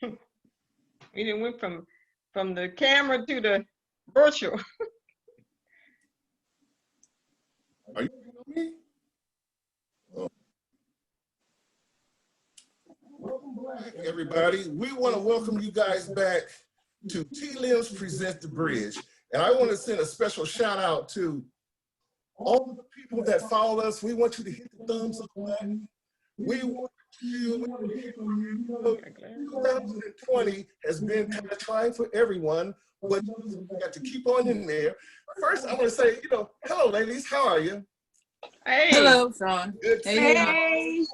We didn't went from the camera to the virtual. Are you hearing me? Oh. Welcome back, everybody. We want to welcome you guys back to T-Limbs Present the Bridge. And I want to send a special shout out to all the people that follow us. We want you to hit the thumbs up button. We want you to hear from you. 2020 has been kind of trying for everyone, but you got to keep on in there. First, I want to say, hello, ladies. How are you? Hey. Hello, Sean. Good. Hey.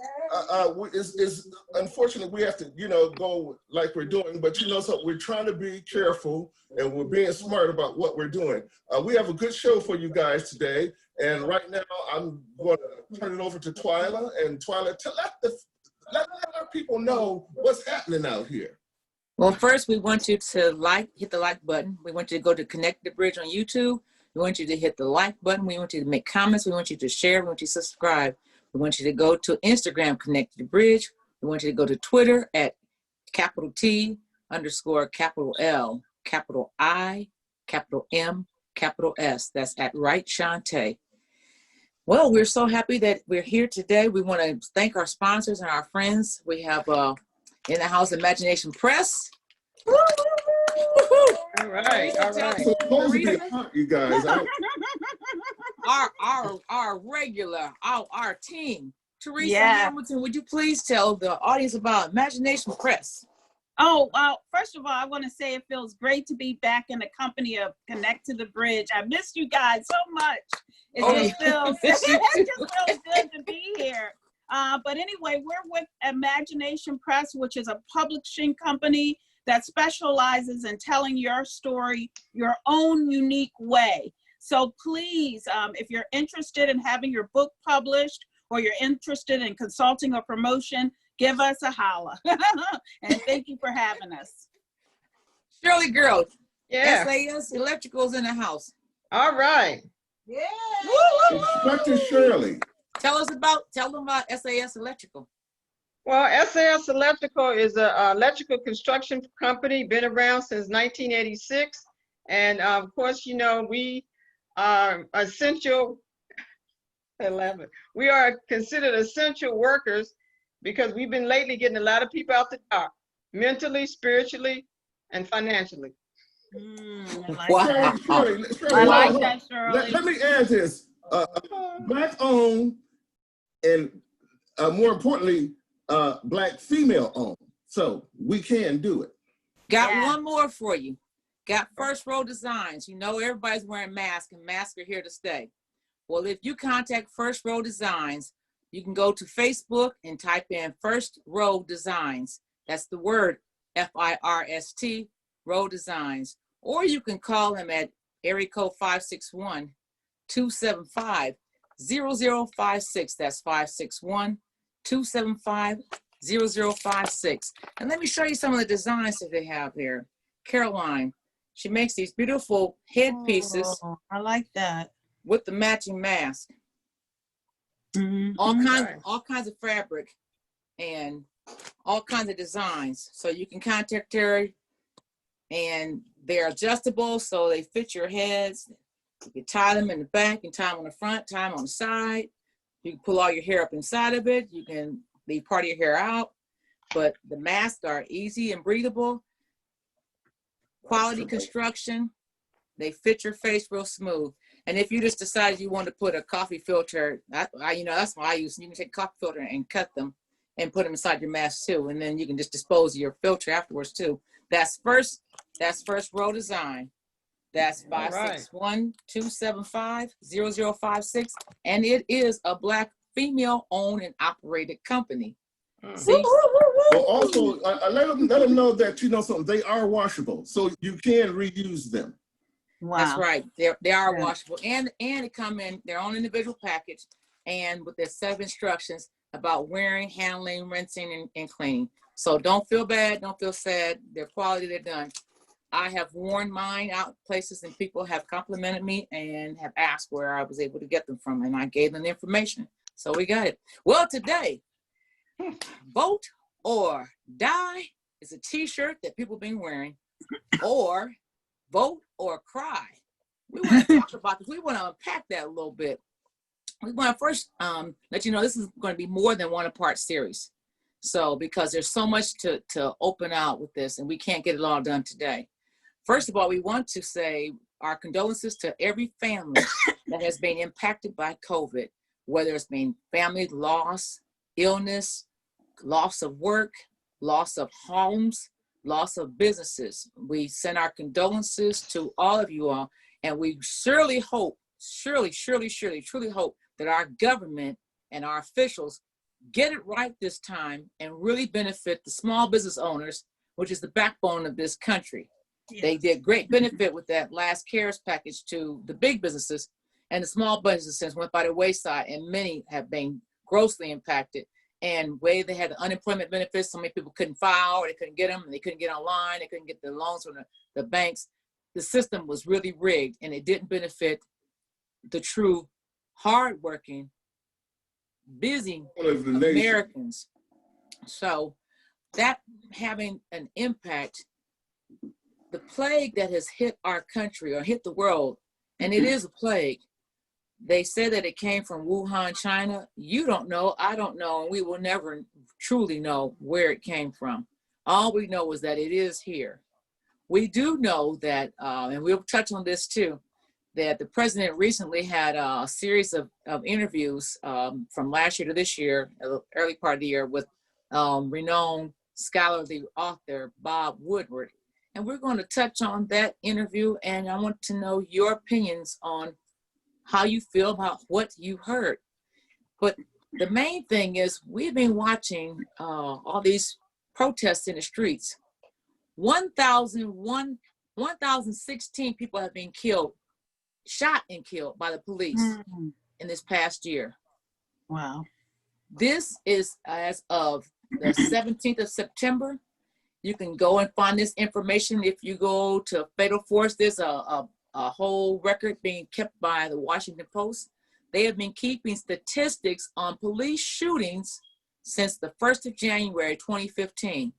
It's unfortunate we have to, go like we're doing, but so we're trying to be careful and we're being smart about what we're doing. We have a good show for you guys today. And right now, I'm going to turn it over to Twyla. And Twyla, let our people know what's happening out here. Well, first, we want you to hit the like button. We want you to go to Connect the Bridge on YouTube. We want you to hit the like button. We want you to make comments. We want you to share. We want you to subscribe. We want you to go to Instagram, Connect the Bridge. We want you to go to Twitter at _T_L, I, M, S. That's at Right Shantae. Well, we're so happy that we're here today. We want to thank our sponsors and our friends. We have in the house Imagination Press. All right. It's supposed to be hot, you guys. Our regular, our team. Teresa Hamilton, would you please tell the audience about Imagination Press? Oh, well, first of all, I want to say it feels great to be back in the company of Connect to the Bridge. I missed you guys so much. It just feels good to be here. But anyway, we're with Imagination Press, which is a publishing company that specializes in telling your story your own unique way. So please, if you're interested in having your book published or you're interested in consulting or promotion, give us a holla. And thank you for having us. Shirley Girl, Yeah. SAS Electrical's in the house. All right. Yeah. Inspector Shirley. Tell them about SAS Electrical. Well, SAS Electrical is an electrical construction company, been around since 1986. And of course, we are essential. We are considered essential workers because we've been lately getting a lot of people out the door, mentally, spiritually, and financially. Wow. Shirley, I like that, Shirley. Let me add this. Black owned and more importantly, Black female owned. So we can do it. Got one more for you. Got First Row Designs. Everybody's wearing masks and masks are here to stay. Well, if you contact First Row Designs, you can go to Facebook and type in First Row Designs. That's the word FIRST, Row Designs. Or you can call them at area code 561-275-0056. That's 561-275-0056. And let me show you some of the designs that they have here. Caroline, she makes these beautiful headpieces. Oh, I like that. With the matching mask. Mm-hmm. All kinds of fabric and all kinds of designs. So you can contact her, and they're adjustable so they fit your heads. You can tie them in the back, and tie them on the front, tie them on the side. You can pull all your hair up inside of it. You can leave part of your hair out. But the masks are easy and breathable. Quality construction. They fit your face real smooth. And if you just decide you want to put a coffee filter, that's what I use. You can take a coffee filter and cut them and put them inside your mask too. And then you can just dispose of your filter afterwards too. That's First Row Design. That's 561-275-0056. And it is a Black female owned and operated company. See? Well, also, let them know that something. They are washable, so you can reuse them. Wow. That's right. They are washable, and it come in their own individual package, and with their 7 instructions about wearing, handling, rinsing, and cleaning. So don't feel bad, don't feel sad. They're quality, they're done. I have worn mine out places, and people have complimented me and have asked where I was able to get them from, and I gave them the information. So we got it. Well, today, Vote or Die It's a t-shirt that people been wearing, or vote or cry. We want to talk about this. We want to unpack that a little bit. We want to first let you know this is going to be more than one part series. So because there's so much to open out with this, and we can't get it all done today. First of all, we want to say our condolences to every family that has been impacted by COVID, whether it's been family loss, illness, loss of work, loss of homes, loss of businesses. We send our condolences to all of you all, and we surely hope, truly hope that our government and our officials get it right this time and really benefit the small business owners, which is the backbone of this country. Yes. They did great benefit with that last CARES package to the big businesses, and the small businesses went by the wayside, and many have been grossly impacted. And way they had the unemployment benefits, so many people couldn't file, or they couldn't get them, and they couldn't get online, they couldn't get the loans from the banks. The system was really rigged, and it didn't benefit the true hardworking, busy Americans. So that having an impact, the plague that has hit our country or hit the world, and it is a plague. They said that it came from Wuhan, China. You don't know, I don't know, and we will never truly know where it came from. All we know is that it is here. We do know that, and we'll touch on this too, that the president recently had a series of interviews from last year to this year, early part of the year, with renowned scholarly author Bob Woodward. And we're going to touch on that interview, and I want to know your opinions on how you feel about what you heard. But the main thing is we've been watching all these protests in the streets. 1,016 people have been killed, shot and killed by the police in this past year. Wow. This is as of the 17th of September. You can go and find this information if you go to Fatal Force. There's a whole record being kept by the Washington Post. They have been keeping statistics on police shootings since the 1st of January, 2015.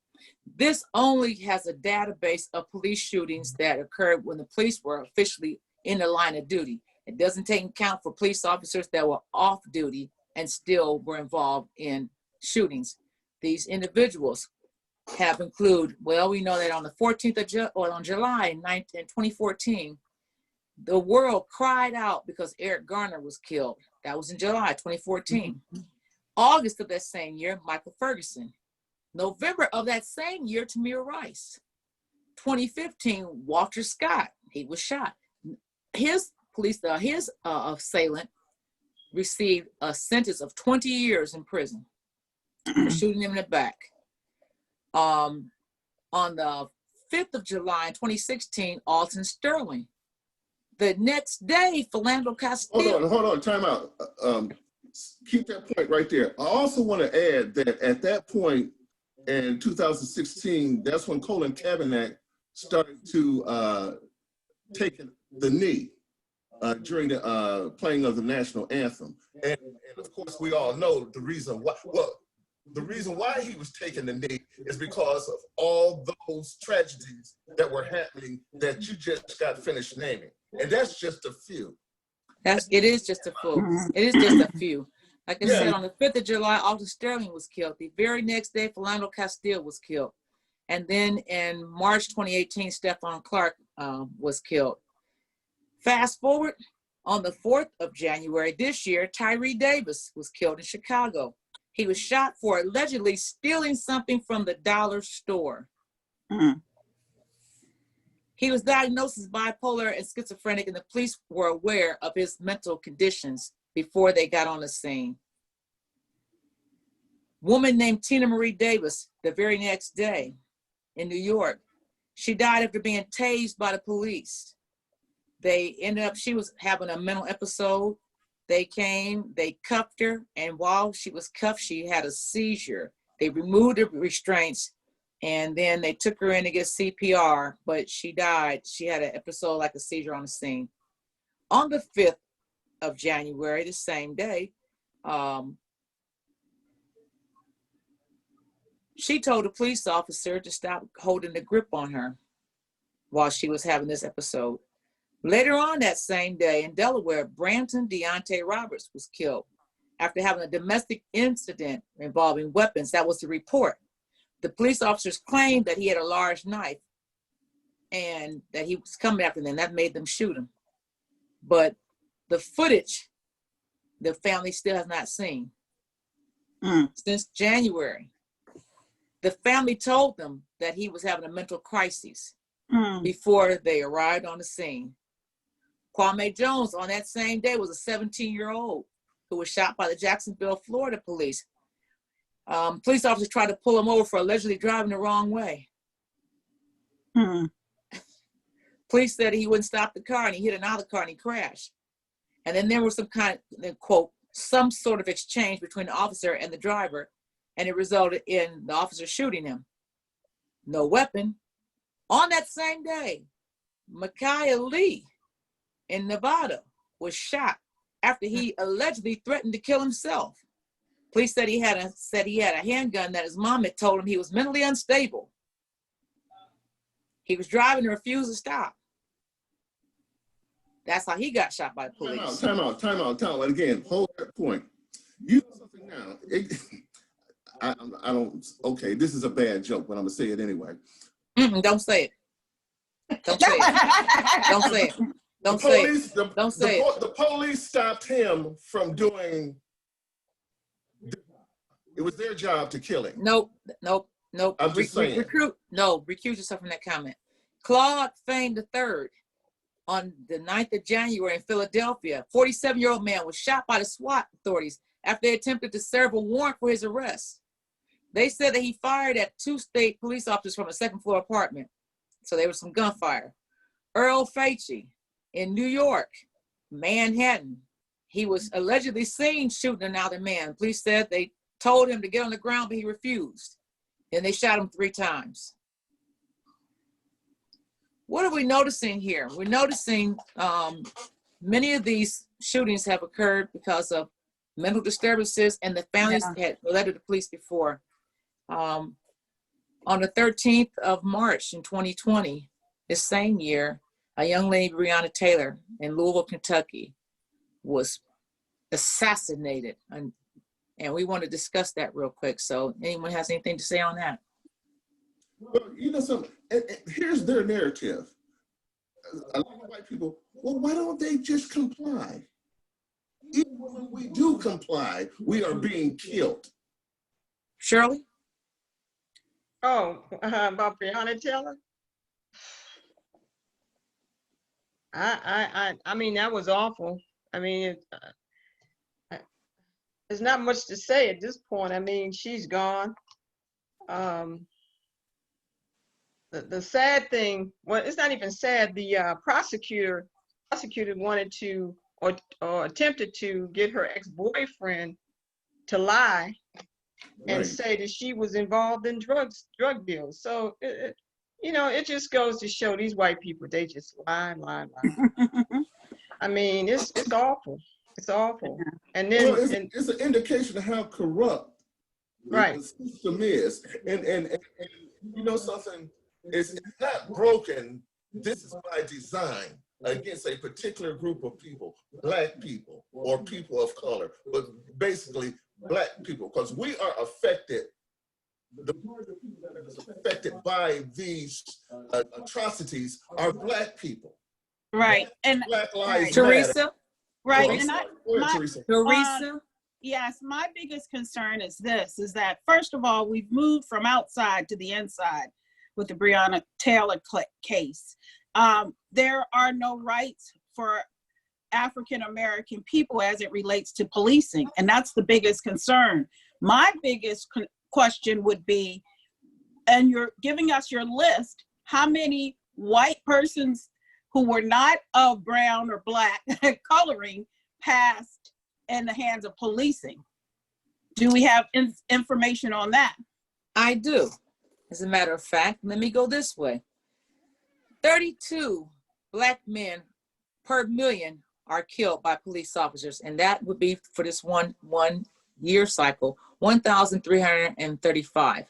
This only has a database of police shootings that occurred when the police were officially in the line of duty. It doesn't take account for police officers that were off duty and still were involved in shootings. These individuals have included, well, we know that on the 14th of July 2014, the world cried out because Eric Garner was killed. That was in July 2014. August of that same year, Michael Ferguson. November of that same year, Tamir Rice. 2015, Walter Scott, he was shot. His assailant received a sentence of 20 years in prison for shooting him in the back. On the 5th of July in 2016, Alton Sterling. The next day, Philando Castile. Hold on, time out. Keep that point right there. I also want to add that at that point in 2016, that's when Colin Kaepernick started to take the knee during the playing of the national anthem. And of course, we all know the reason why. Well, the reason why he was taking the knee is because of all those tragedies that were happening that you just got finished naming. And that's just a few. It is just a few. It is just a few. Like I said, on the 5th of July, Alton Sterling was killed. The very next day, Philando Castile was killed. And then in March 2018, Stephon Clark was killed. Fast forward, on the 4th of January this year, Tyree Davis was killed in Chicago. He was shot for allegedly stealing something from the dollar store. He was diagnosed as bipolar and schizophrenic, and the police were aware of his mental conditions before they got on the scene. Woman named Tina Marie Davis, the very next day in New York, she died after being tased by the police. They ended up, she was having a mental episode. They came, they cuffed her, and while she was cuffed, she had a seizure. They removed the restraints, and then they took her in to get CPR, but she died. She had an episode like a seizure on the scene. On the 5th of January, the same day, She told a police officer to stop holding the grip on her while she was having this episode. Later on that same day in Delaware, Branton Deontay Roberts was killed after having a domestic incident involving weapons. That was the report. The police officers claimed that he had a large knife and that he was coming after them. That made them shoot him. But the footage, the family still has not seen. Since January. The family told them that he was having a mental crisis before they arrived on the scene. Kwame Jones on that same day was a 17-year-old who was shot by the Jacksonville, Florida police. Police officers tried to pull him over for allegedly driving the wrong way. Police said he wouldn't stop the car and he hit another car and he crashed. And then there was some kind of, quote, some sort of exchange between the officer and the driver, and it resulted in the officer shooting him. No weapon. On that same day, Micaiah Lee in Nevada was shot after he allegedly threatened to kill himself. Police said he had a handgun that his mom had told him he was mentally unstable. He was driving and refused to stop. That's how he got shot by the police. Time out. Again, hold that point. You know something now. I don't, okay, this is a bad joke, but I'm gonna say it anyway. Don't say it. Don't say it. Don't say it. Don't say it. Don't say it. The police stopped him from doing, it was their job to kill him. Nope. I'm just saying. Recuse yourself from that comment. Claude Fain III, on the 9th of January in Philadelphia, 47-year-old man was shot by the SWAT authorities after they attempted to serve a warrant for his arrest. They said that he fired at 2 state police officers from a second-floor apartment. So there was some gunfire. Earl Facey in New York, Manhattan. He was allegedly seen shooting another man. Police said they told him to get on the ground, but he refused. And they shot him 3 times. What are we noticing here? We're noticing many of these shootings have occurred because of mental disturbances, and the families had alerted the police before. On the 13th of March in 2020, this same year, a young lady, Breonna Taylor, in Louisville, Kentucky, was assassinated. And we want to discuss that real quick. So anyone has anything to say on that? Well, you know something, here's their narrative. A lot of white people, well, why don't they just comply? Even when we do comply, we are being killed. Shirley? Oh, about Breonna Taylor? I mean, that was awful. I mean, there's not much to say at this point. I mean, she's gone. The sad thing, well, it's not even sad. The prosecutor wanted to or attempted to get her ex-boyfriend to lie and say that she was involved in drug deals. So it just goes to show these white people, they just lie. I mean, it's awful. It's awful. And then well, it's an indication of how corrupt the system is. And you know something, it's not broken. This is by design against a particular group of people, Black people or people of color, but basically Black people, because we are affected. The people that are affected by these atrocities are Black people. Right. And Black lives Teresa? matter. right. Oh, And Teresa. Teresa? yes, my biggest concern is this, is that first of all, we've moved from outside to the inside with the Breonna Taylor case. There are no rights for African-American people as it relates to policing. And that's the biggest concern. My biggest question would be, and you're giving us your list, how many white persons who were not of brown or Black coloring passed in the hands of policing? Do we have information on that? I do. As a matter of fact, let me go this way. 32 Black men per million are killed by police officers, and that would be for this one year cycle, 1,335.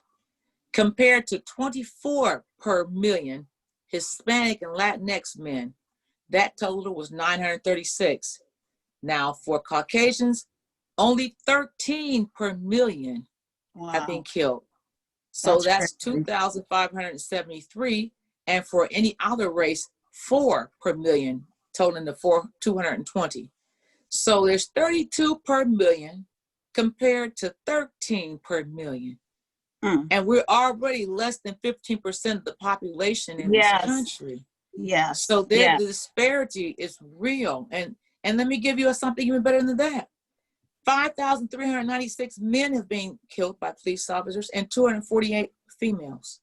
compared to 24 per million Hispanic and Latinx men. That total was 936. Now for Caucasians, only 13 per million have been Wow. killed. So that's crazy. 2,573. And for any other race, 4 per million, totaling to 220. So there's 32 per million compared to 13 per million. Mm. And we're already less than 15% of the population in Yes. this country. Yes. So the Yes. disparity is real. And let me give you something even better than that. 5,396 men have been killed by police officers and 248 females.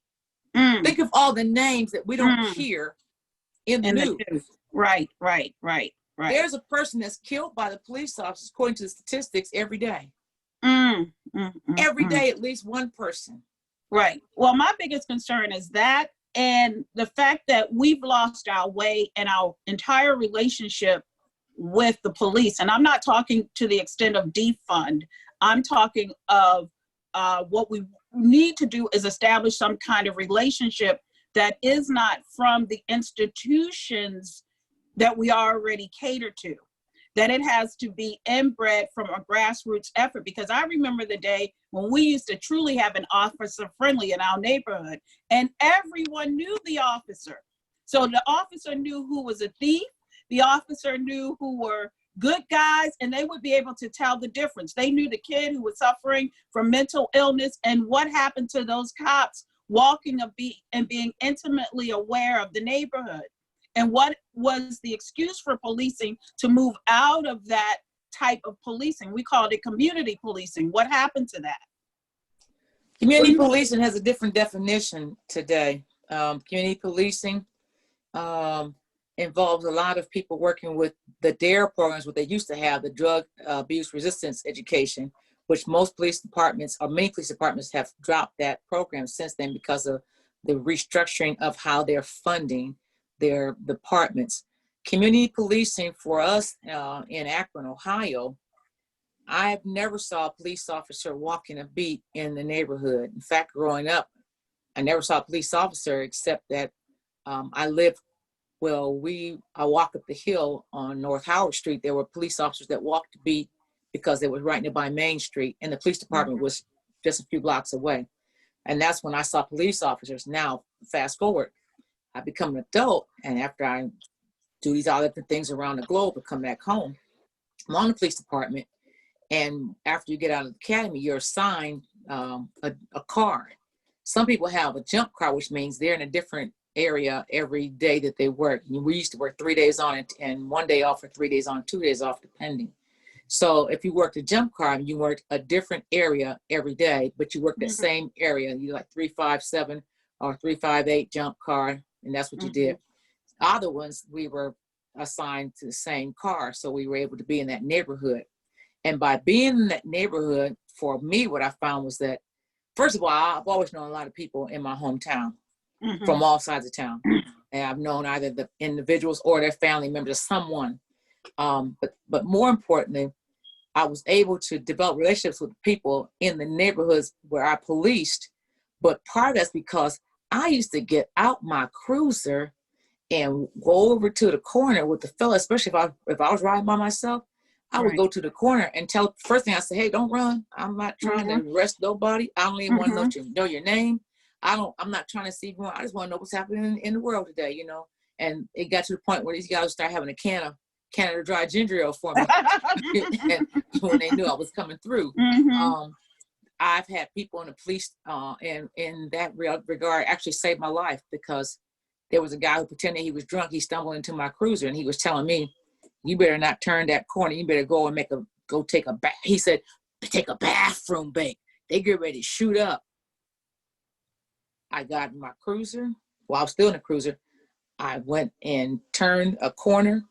Mm. Think of all the names that we don't Mm. hear in the In the news. news. Right. There's a person that's killed by the police officers, according to the statistics, every day. Every day, at least one person. Right. Well, my biggest concern is that, and the fact that we've lost our way and our entire relationship with the police. And I'm not talking to the extent of defund. I'm talking of what we need to do is establish some kind of relationship that is not from the institutions that we already cater to, that it has to be inbred from a grassroots effort. Because I remember the day when we used to truly have an officer friendly in our neighborhood, and everyone knew the officer. So the officer knew who was a thief, the officer knew who were good guys, and they would be able to tell the difference. They knew the kid who was suffering from mental illness and what happened to those cops walking a beat and being intimately aware of the neighborhood. And what was the excuse for policing to move out of that type of policing? We called it community policing. What happened to that? Community policing has a different definition today. Community policing involves a lot of people working with the DARE programs, what they used to have, the drug abuse resistance education, which most police departments or many police departments have dropped that program since then because of the restructuring of how they're funding their departments. Community policing for us in Akron, Ohio, I've never saw a police officer walking a beat in the neighborhood. In fact, growing up, I never saw a police officer except that I walk up the hill on North Howard Street. There were police officers that walked the beat because it was right nearby Main Street, and the police department was just a few blocks away. And that's when I saw police officers. Now, fast forward, I become an adult, and after I do these other things around the globe and come back home, I'm on the police department. And after you get out of the academy, you're assigned a car. Some people have a jump car, which means they're in a different area every day that they work. We used to work 3 days on and 1 day off, or 3 days on, 2 days off, depending. So if you worked a jump car, you worked a different area every day, but you worked that same area. You like 357 or 358 jump car, and that's what you did. Other ones, we were assigned to the same car, so we were able to be in that neighborhood. And by being in that neighborhood, for me, what I found was that, first of all, I've always known a lot of people in my hometown from all sides of town. And I've known either the individuals or their family members, someone. But more importantly, I was able to develop relationships with people in the neighborhoods where I policed. But part of that's because I used to get out my cruiser and go over to the corner with the fella, especially if I was riding by myself. I would go to the corner and tell, first thing I say, hey, don't run. I'm not trying to arrest nobody. I don't even want to know your name. I'm not trying to see you. I just want to know what's happening in the world today, you know? And it got to the point where these guys started having a can of Canada Dry ginger ale for me. And when they knew I was coming through. I've had people in the police in that regard actually saved my life, because there was a guy who pretended he was drunk. He stumbled into my cruiser and he was telling me, you better not turn that corner. You better go and go take a bath. He said, take a bathroom break. They get ready to shoot up. I got in my cruiser. Well, I was still in the cruiser. I went and turned a corner,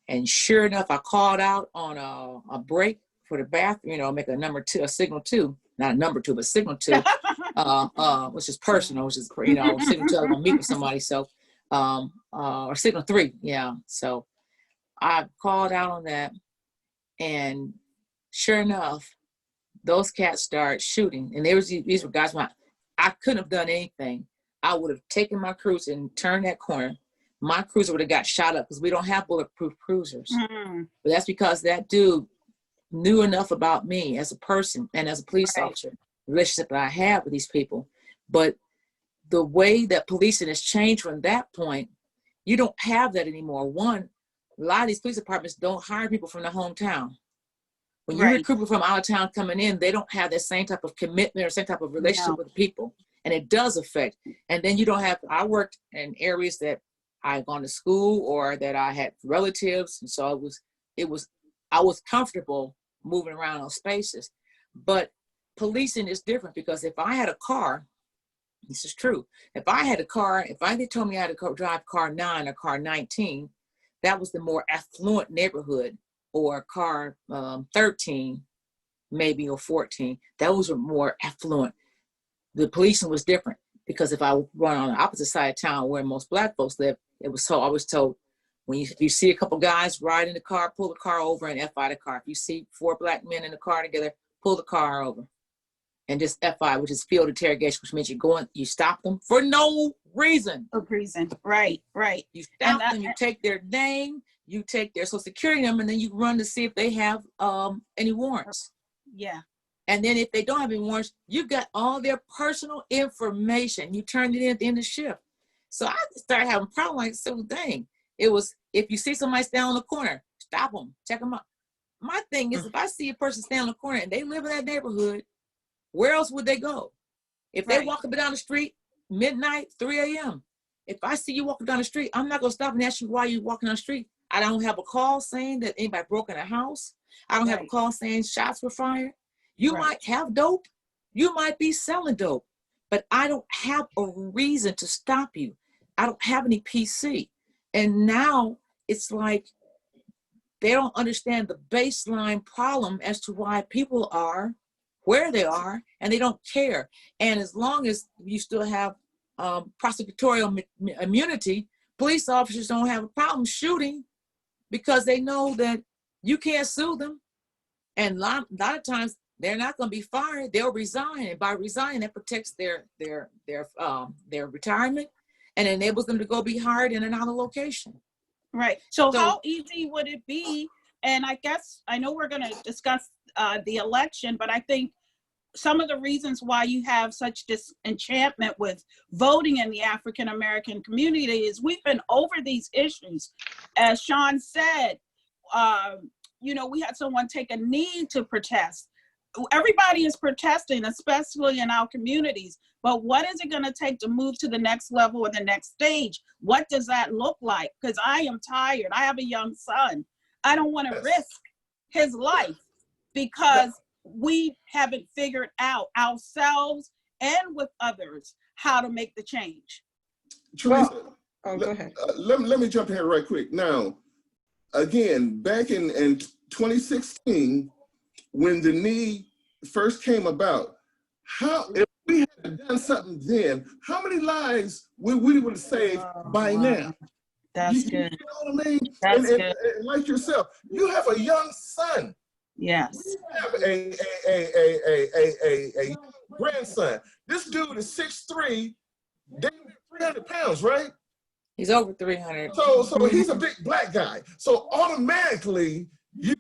and sure enough, I called out on a break for the bathroom, you know, make a signal 2, not a number 2, but signal 2, which is personal, which is, you know, signal 2, I'm gonna meet with somebody. So, or signal 3. Yeah. So I called out on that, and sure enough, those cats started shooting. And these were guys, I couldn't have done anything. I would have taken my cruiser and turned that corner. My cruiser would have got shot up because we don't have bulletproof cruisers. Mm, But that's because that dude knew enough about me as a person and as a police Right. officer, the relationship that I have with these people. But the way that policing has changed from that point, you don't have that anymore. One, a lot of these police departments don't hire people from their hometown. When you Right. recruit people from out of town coming in, they don't have that same type of commitment or same type of relationship No. with the people. And it does affect. And then you don't have, I worked in areas that I'd gone to school or that I had relatives. And so I was comfortable moving around those spaces. But policing is different because if I had a car, this is true. If I had a car, if they told me I had to drive car 9 or car 19, that was the more affluent neighborhood, or car 13, maybe, or 14. Those were more affluent. The policing was different because if I run on the opposite side of town where most Black folks live, I was told, if you see a couple guys riding the car, pull the car over and FI the car. If you see 4 Black men in the car together, pull the car over and just FI, which is field interrogation, which means you stop them for no reason. Good reason. Right. You stop them, you take their name, you take their social security number, and then you run to see if they have any warrants. Yeah. And then if they don't have any warrants, you got all their personal information. You turned it in at the end of the shift. So I started having problems like, so dang. It was, if you see somebody stand on the corner, stop them, check them out. My thing is, if I see a person stand on the corner and they live in that neighborhood, where else would they go? If they Right. walk up and down the street, midnight, 3 a.m., if I see you walking down the street, I'm not going to stop and ask you why you walking down the street. I don't have a call saying that anybody broke in a house. I don't have a Right. call saying shots were fired. You Right. might have dope. You might be selling dope, but I don't have a reason to stop you. I don't have any PC. And now it's like they don't understand the baseline problem as to why people are where they are, and they don't care. And as long as you still have prosecutorial immunity, police officers don't have a problem shooting because they know that you can't sue them. And a lot of times they're not going to be fired. They'll resign, and by resigning, that protects their retirement and enables them to go be hired in another location. Right. So So- how easy would it be? And I guess, I know we're going to discuss the election, but I think some of the reasons why you have such disenchantment with voting in the African American community is we've been over these issues. As Sean said, we had someone take a knee to protest. Everybody is protesting, especially in our communities. But what is it going to take to move to the next level or the next stage? What does that look like? Because I am tired. I have a young son. I don't want to risk his life because we haven't figured out ourselves and with others how to make the change. Teresa, Oh, go ahead. let me jump in here right quick. Now, again, back in 2016, when the knee first came about, if we had done something then, how many lives we would have saved by now? That's You good. know what I mean? That's and, good. and like yourself, you have a young son. Yes. You have a grandson. This dude is 6'3", 300 pounds, right? He's over 300. So he's a big Black guy. So automatically, you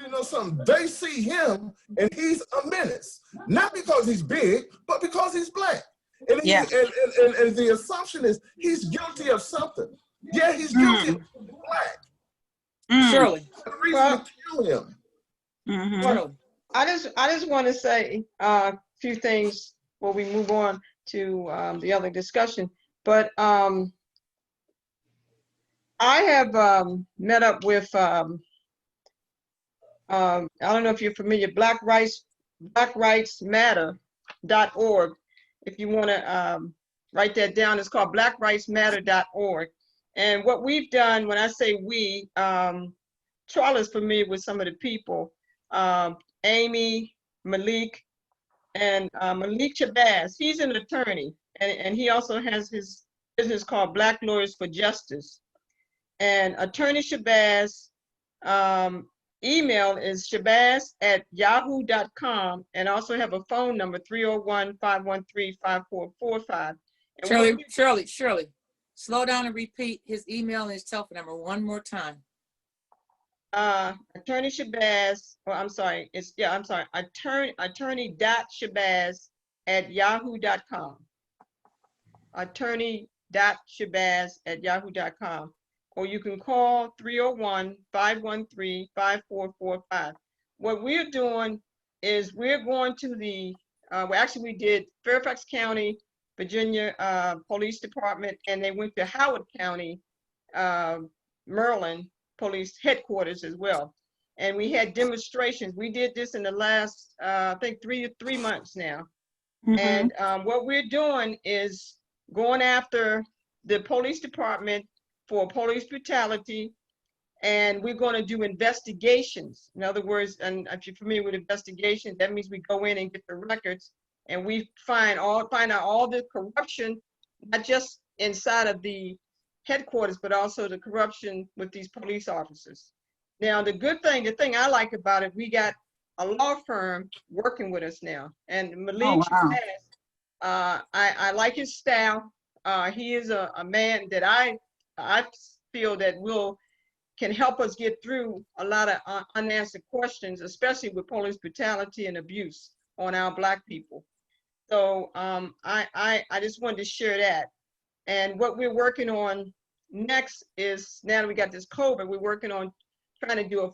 know something, they see him and he's a menace. Not because he's big, but because he's Black. And, Yeah. and the assumption is he's guilty of something. Yeah, he's guilty of being Black. Surely. The reason to kill him. Mhm. Surely. I just want to say a few things before we move on to the other discussion. But I have met up with I don't know if you're familiar, BlackRightsMatter.org. If you want to write that down, it's called BlackRightsMatter.org. And what we've done, when I say we, Charlotte's familiar with some of the people. Amy, Malik, and Malik Shabazz. He's an attorney, and he also has his business called Black Lawyers for Justice. And Attorney Shabazz email is shabazz@yahoo.com, and also have a phone number 301-513-5445. And Shirley, slow down and repeat his email and his telephone number one more time. Attorney Shabazz, well, I'm sorry, attorney.shabazz@yahoo.com. attorney.shabazz@yahoo.com. Or you can call 301-513-5445. What we're doing is we're going to we did Fairfax County, Virginia Police Department, and they went to Howard County, Maryland Police Headquarters as well. And we had demonstrations. We did this in the last, I think, three months now. Mhm. And what we're doing is going after the police department for police brutality, and we're going to do investigations. In other words, and if you're familiar with investigations, that means we go in and get the records, and we find out all the corruption, not just inside of the headquarters, but also the corruption with these police officers. Now, the thing I like about it, we got a law firm working with us now, and Malik Shabazz, I like his style. He is a man that I feel that can help us get through a lot of unanswered questions, especially with police brutality and abuse on our Black people. So I just wanted to share that. And what we're working on next is, now that we got this COVID, we're working on trying to do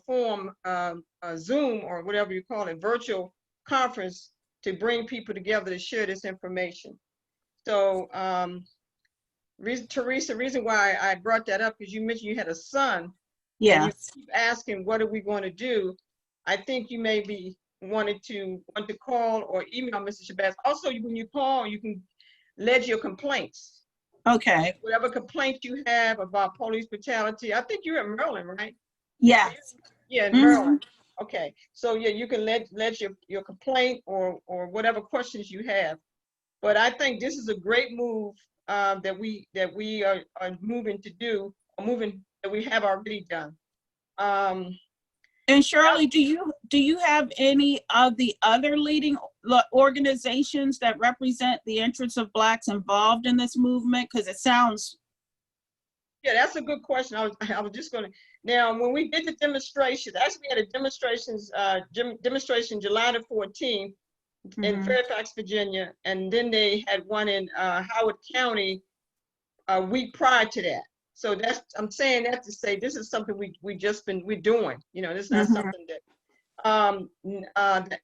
a Zoom or whatever you call it, virtual conference to bring people together to share this information. So Teresa, reason why I brought that up, because you mentioned you had a son. Yeah. You keep asking, what are we going to do? I think you maybe want to call or email Mr. Shabazz. Also, when you call, you can ledge your complaints. Okay. Whatever complaint you have about police brutality. I think you're in Maryland, right? Yes. Yeah, in Maryland. Okay. So yeah, you can ledge your complaint or whatever questions you have. But I think this is a great move that we are moving to do, that we have already done. And Shirley, do you have any of the other leading organizations that represent the interests of Blacks involved in this movement? Because it sounds. Yeah, that's a good question. I was just going to. Now, when we did the demonstration, actually we had a demonstration July the 14th in Fairfax, Virginia, and then they had one in Howard County a week prior to that. So I'm saying that to say this is something we're doing. You know, this is not something that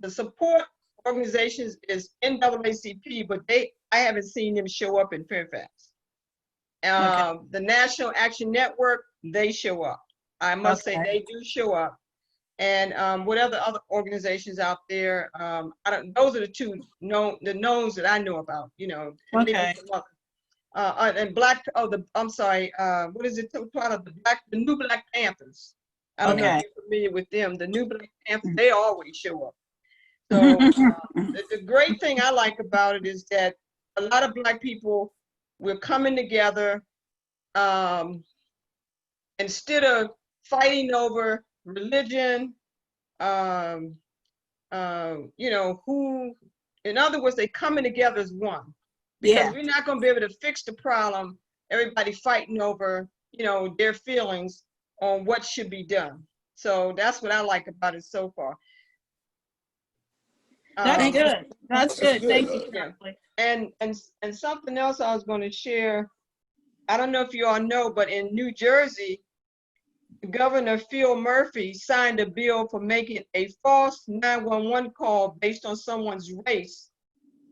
the support organizations is NAACP, but I haven't seen them show up in Fairfax. The National Action Network, they show up. I must say they do show up. And what other organizations out there? Those are the two knowns that I know about. You know. Okay. And Black. I'm sorry. What is it? Part of the New Black Panthers. I don't know if you're familiar with them. The New Black Panthers. They always show up. So the great thing I like about it is that a lot of Black people, we're coming together instead of fighting over religion, you know, in other words, they're coming together as one. Because we're not going to be able to fix the problem, everybody fighting over, you know, their feelings on what should be done. So that's what I like about it so far. That's good. That's good. Thank you, yeah. Shirley. And something else I was going to share, I don't know if you all know, but in New Jersey, Governor Phil Murphy signed a bill for making a false 911 call based on someone's race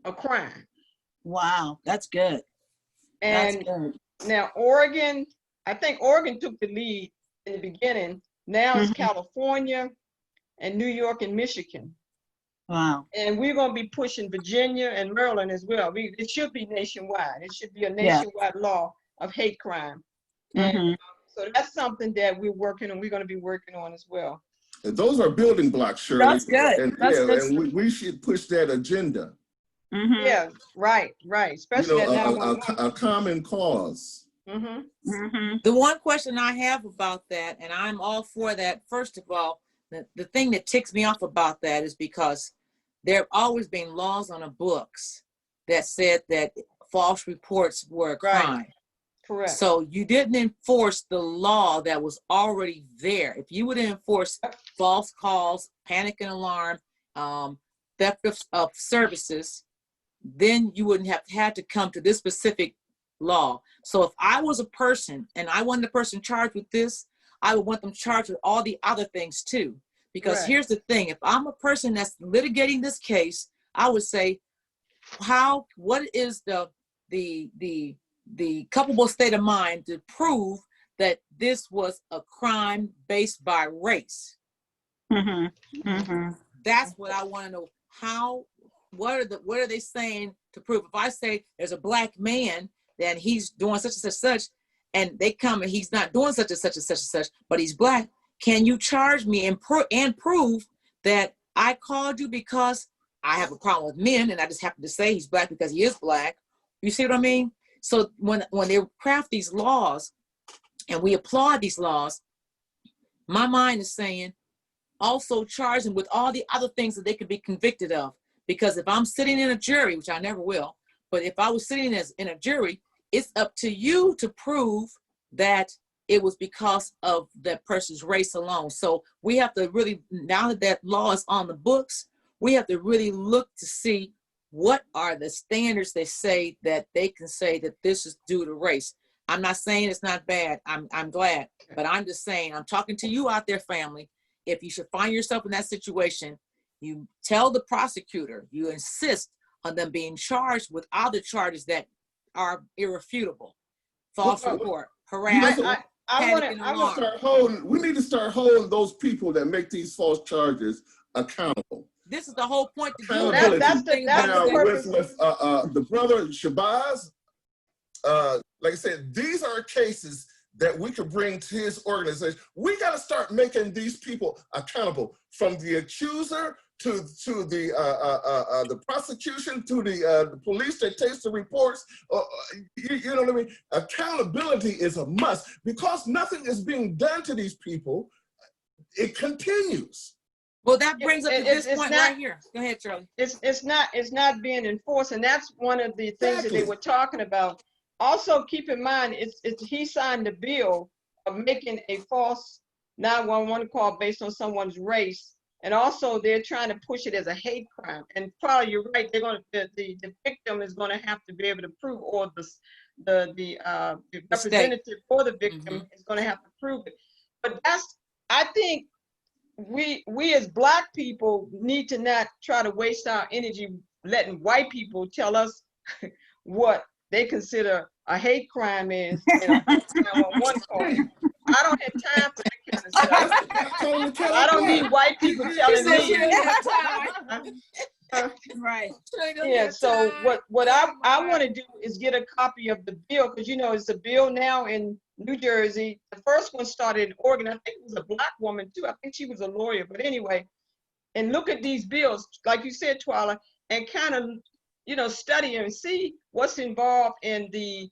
a crime. Wow, that's good. And now Oregon, I think Oregon took the lead in the beginning. Now it's California and New York and Michigan. Wow. And we're going to be pushing Virginia and Maryland as well. It should be nationwide. It should be a nationwide law of hate crime. And so that's something that we're working on. We're going to be working on as well. And those are building blocks, Shirley. That's good. And, and we should push that agenda. Yeah, right. Especially a common cause. Mm-hmm. The one question I have about that, and I'm all for that, first of all, the thing that ticks me off about that is because there have always been laws on the books that said that false reports were a Right. crime. Correct. So you didn't enforce the law that was already there. If you would enforce false calls, panic and alarm, theft of services, then you wouldn't have had to come to this specific law. So if I was a person and I wanted the person charged with this, I would want them charged with all the other things too. Because Right. here's the thing, if I'm a person that's litigating this case, I would say, what is the culpable state of mind to prove that this was a crime based by race? That's what I want to know. What are they saying to prove? If I say there's a black man that he's doing such and such, and they come and he's not doing such and such and such and such, but he's black, can you charge me and prove that I called you because I have a problem with men and I just happen to say he's black because he is black? You see what I mean? So when they craft these laws and we applaud these laws, my mind is saying also charge them with all the other things that they could be convicted of. Because if I'm sitting in a jury, which I never will, but if I was sitting in a jury, it's up to you to prove that it was because of that person's race alone. So we have to really, now that that law is on the books, we have to really look to see what are the standards they say that they can say that this is due to race. I'm not saying it's not bad. I'm glad, but I'm just saying, I'm talking to you out there, family. If you should find yourself in that situation, you tell the prosecutor, you insist on them being charged with other charges that are irrefutable. False report, harassment, I panic and alarm. We need to start holding those people that make these false charges accountable. This is the whole point to do Accountability. That's Now, the purpose. with the brother Shabazz, like I said, these are cases that we could bring to his organization. We got to start making these people accountable, from the accuser to the prosecution, to the police that takes the reports. You know what I mean? Accountability is a must, because nothing is being done to these people. It continues. Well, that brings up to this It's point not- right here. Go ahead, Charlie. It's not being enforced, and that's one of the things that they Exactly. were talking about. Also, keep in mind, he signed the bill of making a false 911 call based on someone's race, and also they're trying to push it as a hate crime. And probably you're right. They're going to the victim is going to have to be able to prove, or the representative for the victim is going to have to prove it. But I think we as Black people need to not try to waste our energy letting white people tell us what they consider a hate crime is in a 911 call. I don't have time for that kind of stuff. I don't need white people telling me. Right. Yeah, so what I want to do is get a copy of the bill, because it's a bill now in New Jersey. The first one started in Oregon. I think it was a Black woman too. I think she was a lawyer, but anyway. And look at these bills, like you said, Twyla, and kind of study and see what's involved in the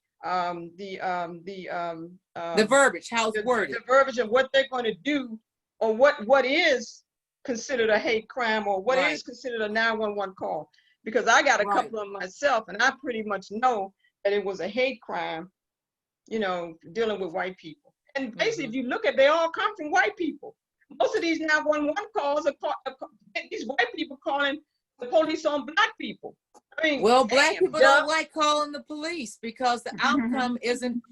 verbiage, how it's worded. The verbiage of what they're going to do, or what is considered a hate crime, or what is considered a 911 call. Because I got a couple of them myself, and I pretty much know that it was a hate crime, dealing with white people. And basically, if you look at, they all come from white people. Most of these 911 calls are these white people calling the police on Black people. I mean, well, Black people don't like calling the police because the outcome isn't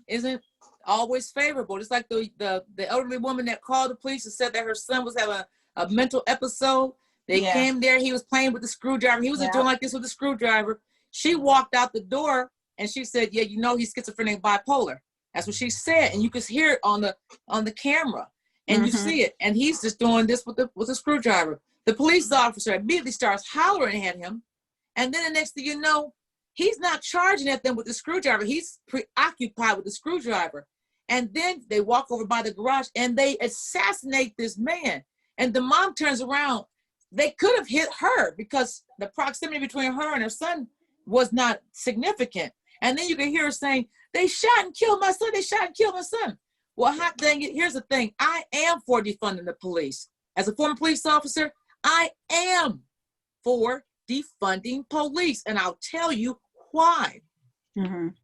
always favorable. It's like the elderly woman that called the police and said that her son was having a mental episode. They came there, he was playing with the screwdriver. He wasn't doing like this with the screwdriver. She walked out the door and she said, yeah, he's schizophrenic, bipolar. That's what she said. And you could hear it on the camera, and you see it. And he's just doing this with the screwdriver. The police officer immediately starts hollering at him. And then the next thing you know, he's not charging at them with the screwdriver. He's preoccupied with the screwdriver. And then they walk over by the garage and they assassinate this man. And the mom turns around. They could have hit her because the proximity between her and her son was not significant. And then you can hear her saying, They shot and killed my son. They shot and killed my son. Well, hot dang it, here's the thing. I am for defunding the police. As a former police officer, I am for defunding police. And I'll tell you why. Mhm.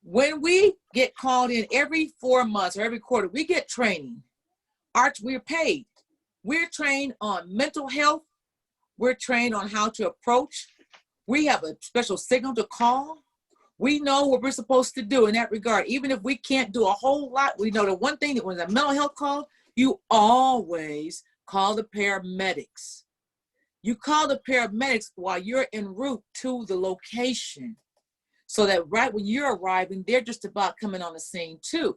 When we get called in every 4 months or every quarter, we get training. We're paid. We're trained on mental health. We're trained on how to approach. We have a special signal to call. We know what we're supposed to do in that regard. Even if we can't do a whole lot, we know the one thing that when a mental health call, you always call the paramedics. You call the paramedics while you're en route to the location, so that right when you're arriving, they're just about coming on the scene too.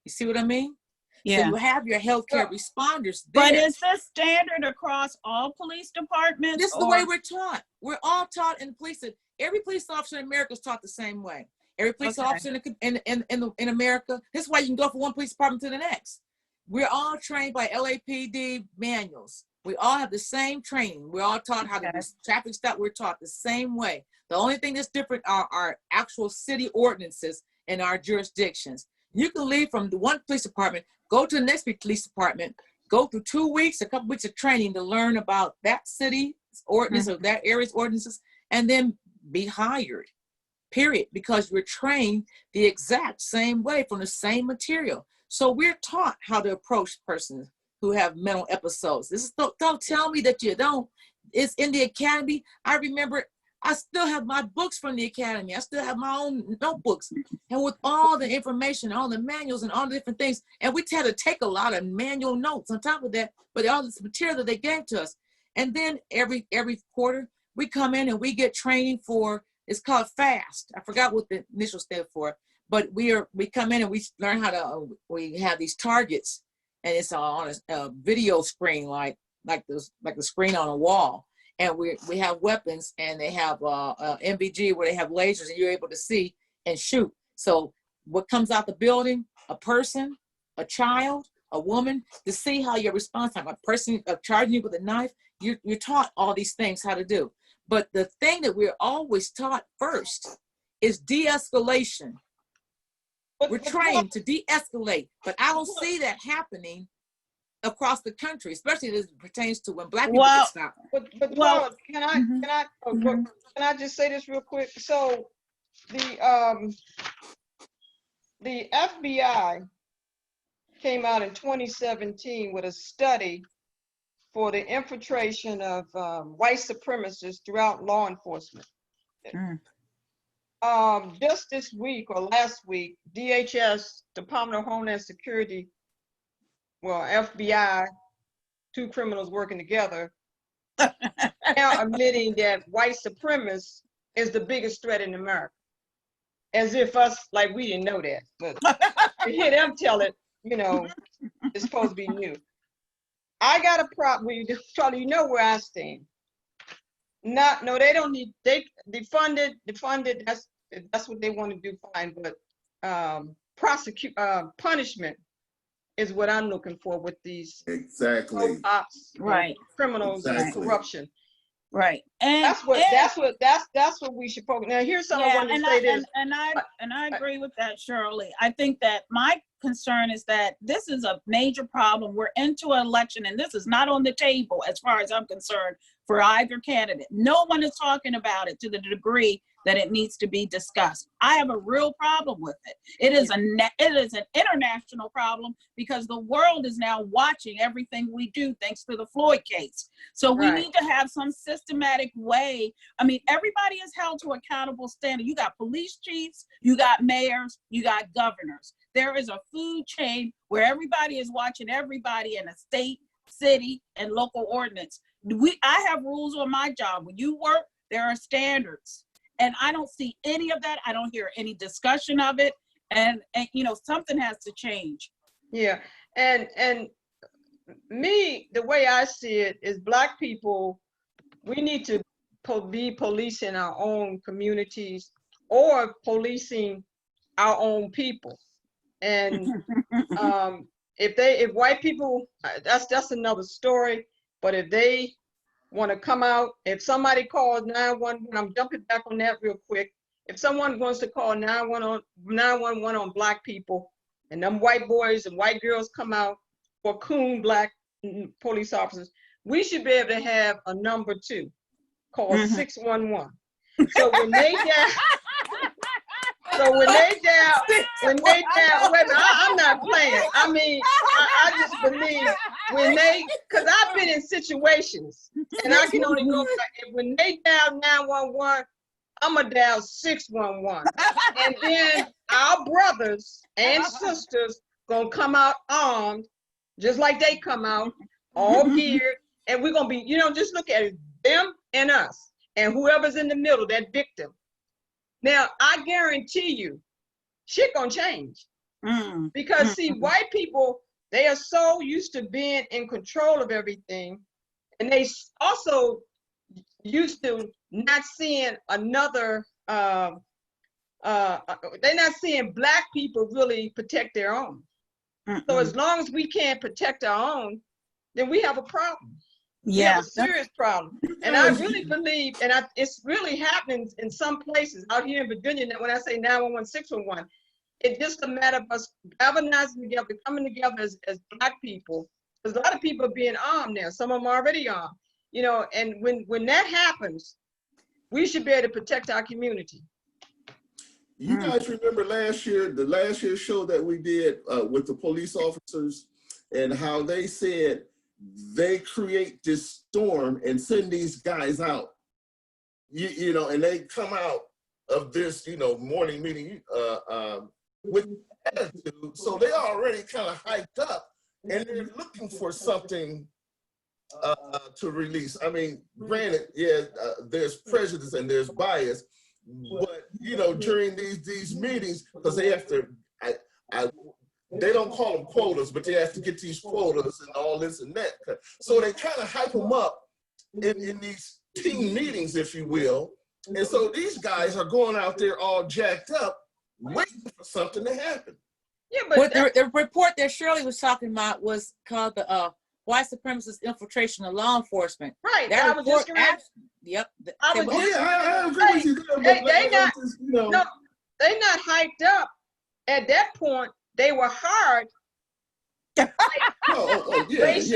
You see what I mean? Yeah. So you have your healthcare responders there. But is this standard across all police departments? This is the way we're taught. We're all taught in police. Every police officer in America is taught the same way. Every police officer in America, this is why you can go from one police department to the next. We're all trained by LAPD manuals. We all have the same training. We're all taught how to do traffic stop. We're taught the same way. The only thing that's different are our actual city ordinances in our jurisdictions. You can leave from the one police department, go to the next police department, go through 2 weeks, a couple weeks of training to learn about that city's ordinance or that area's ordinances, and then be hired, period, because we're trained the exact same way from the same material. So we're taught how to approach persons who have mental episodes. This is don't tell me that you don't. It's in the academy. I remember I still have my books from the academy. I still have my own notebooks, and with all the information, all the manuals and all the different things. And we had to take a lot of manual notes on top of that, but all this material that they gave to us. And then every quarter we come in and we get training for, it's called FAST. I forgot what the initials stand for, but we come in and we learn how to, we have these targets, and it's on a video screen like the screen on a wall. And we have weapons, and they have NVG where they have lasers, and you're able to see and shoot. So what comes out the building, a person, a child, a woman, to see how your response time, a person charging you with a knife, you're taught all these things how to do. But the thing that we're always taught first is de-escalation. We're trained to de-escalate, but I don't see that happening across the country, especially as it pertains to when Black people get stopped. But Paula, can I just say this real quick? So the FBI came out in 2017 with a study for the infiltration of white supremacists throughout law enforcement. Just this week or last week, DHS, Department of Homeland Security, well, FBI, two criminals working together, now admitting that white supremacists is the biggest threat in America. As if us, like we didn't know that. But to hear them tell it, it's supposed to be new. I got a problem. Charlie, you know where I stand. No, they don't need, they defunded, that's what they want to do, fine, but punishment is what I'm looking for with these ops, right, criminals, and corruption. Right, and that's what we should focus. Now, here's something I wanted to say this, and I agree with that, Shirley. I think that my concern is that this is a major problem. We're into an election, and this is not on the table, as far as I'm concerned, for either candidate. No one is talking about it to the degree that it needs to be discussed. I have a real problem with it. It is an international problem because the world is now watching everything we do thanks to the Floyd case. So we need to have some systematic way. I mean, everybody is held to accountable standard. You got police chiefs, you got mayors, you got governors. There is a food chain where everybody is watching everybody in a state, city, and local ordinance. I have rules on my job. When you work, there are standards. And I don't see any of that. I don't hear any discussion of it. And something has to change. Yeah. And me, the way I see it is Black people, we need to be policing our own communities or policing our own people. And if white people, that's another story. But if they want to come out, if somebody calls 911, I'm jumping back on that real quick. if someone wants to call 911 on black people, and them white boys and white girls come out for coon black police officers, we should be able to have a number too, called 611. So when they down, wait a minute, I'm not playing. I mean, I just believe when because I've been in situations, and I can only go when they dial 911, I'm gonna dial 611, and then our brothers and sisters gonna come out armed, just like they come out, all geared, and we're gonna be, just look at it, them and us, and whoever's in the middle, that victim. Now, I guarantee you, shit gonna change. Because see, white people, they are so used to being in control of everything, and they also used to not seeing another, they're not seeing black people really protect their own. So as long as we can't protect our own, then we have a problem. We have a serious problem. And I really believe, and it's really happening in some places out here in Virginia, that when I say 911, 611, it's just a matter of us galvanizing together, coming together as black people. Because a lot of people are being armed now. Some of them are already armed. And when that happens, we should be able to protect our community. You guys remember the last year's show that we did with the police officers, and how they said they create this storm and send these guys out, and they come out of this, morning meeting with attitude. So they already kind of hyped up, and they're looking for something to release. I mean, granted, there's prejudice and there's bias, but during these meetings, because they have to, they don't call them quotas, but they have to get these quotas and all this and that. So they kind of hype them up in these team meetings, if you will. And so these guys are going out there all jacked up, waiting for something to happen. Yeah, but the report that Shirley was talking about was called the white supremacist infiltration of law enforcement. Right. That I was just report, yep. I was just I agree with you there, but they not hyped up. At that point, they were hard. Yeah. Well, I agree. Yes.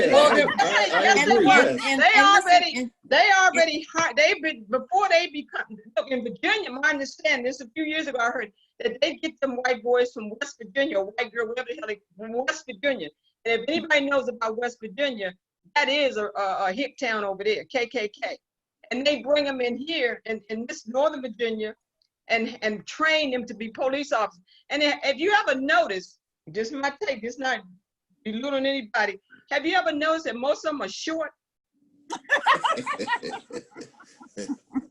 They already hired. They've been before they become. Look, in Virginia, my understanding this a few years ago, I heard that they get them white boys from West Virginia, or white girl, whatever the hell, from West Virginia. And if anybody knows about West Virginia, that is a hick town over there, KKK. And they bring them in here in this Northern Virginia and train them to be police officers. And if you ever notice, just my take, this not belittling anybody, have you ever noticed that most of them are short?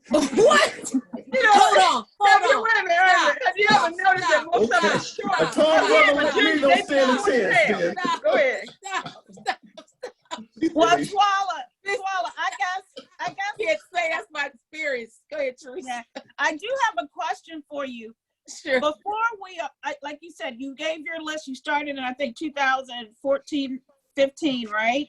What? Hold on. Wait a minute. Have you ever noticed that most of them are short? A tall brother like me don't stand a chance. Go ahead. Well, Swalla, I guess can't say that's my experience. Go ahead, Teresa. I do have a question for you. Sure. Before like you said, you gave your list. You started in, I think, 2014, 15, right?